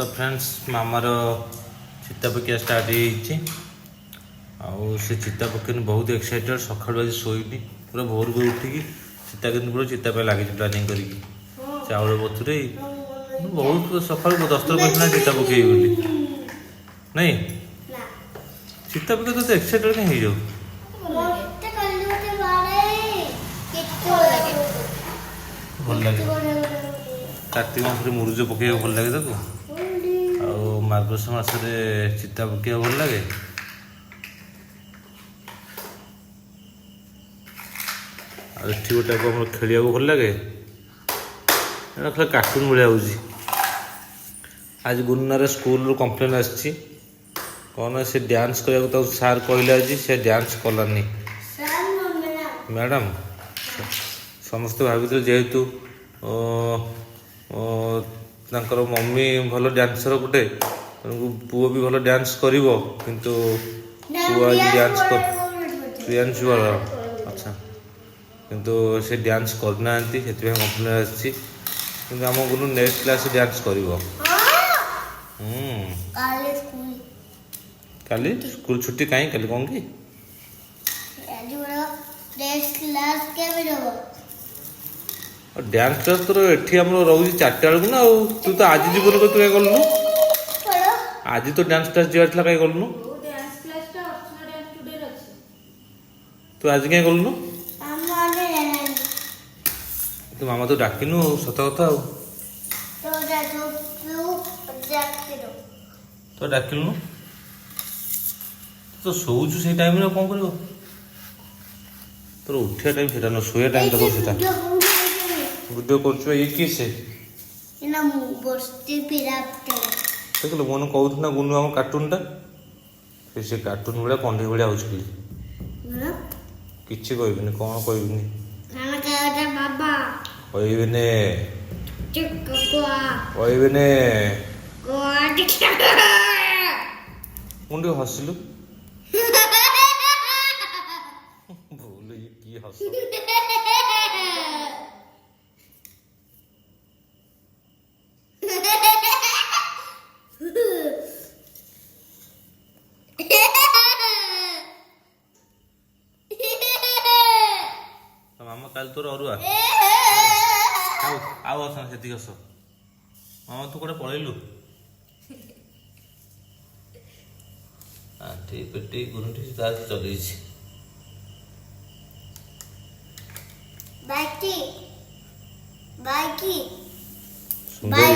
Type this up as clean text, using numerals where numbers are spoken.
तो फ्रेंड्स मामार चिता पकिया स्टार्ट से चिता पकने बहुत एक्साइटेड सकाल आज शोनी पूरा भोर भोर उठिकी चिता के पूरा चिता पे लगी प्लानिंग करी चाउल बतुरे बहुत सकाल 10 बजे चिता पकई बोली नहीं चिता पके तो एक्साइटेड कहीं हो भल लगे कार्तिक मास मुरुज पकड़ भल लगे ताको मार्गश मास चिता पकड़ भल लगे एठी गोटे खेलिया भल लगे खाली कार्टून भाया हो आज गुन्नार स्कूल कंप्लेन आसी कौन से डांस करने सार कहले आज से डांस कलानी मैडम समस्त भावी जेहेतु मम्मी भल डांसर गोटे पुओ भी भल डांस कर किंतु पुओ आज डांस प्रियांशु भल अच्छा किंतु से डांस करना से कंप्लेन आसी आम गुरु नेक्स्ट क्लास डांस कर काली स्कूल छुट्टी कहीं काली कौन की डांस क्लास तोर एठी हमरो रहउजी 4टा बेलू ना तू तो आज जीवन को तू काय करलु आज तो डांस क्लास जेटला काय करलु डांस क्लास ता अर्चना डांस टुडे अछि तू आज काय करलु तो मामा तो डाकिनु सत कथा तो डाकिलु तो सोचु से टाइम रे कोन करियो तोर उठिया टाइम सेटा न सोया टाइम तो सेटा वीडियो करछु ये की से इना मु बस्ती पिराप्टे देखलो मन कहउथ ना गुनु हम कार्टून टा से कार्टून बड़ा कंढे बड़ा होछली किछि कहबिनी कोन कहबिनी खाना खाटा बाबा कहबिनी चिक कोआ कहबिनी कोआ दिखा मुंडे हसिलु भूल ये की हस मामा काल तोर अरुआ आउ आसन सेति हस मामा तू कोडे पळेलु आठी पेटी गुंठी तास चलेछि बाकी बाकी सुंदर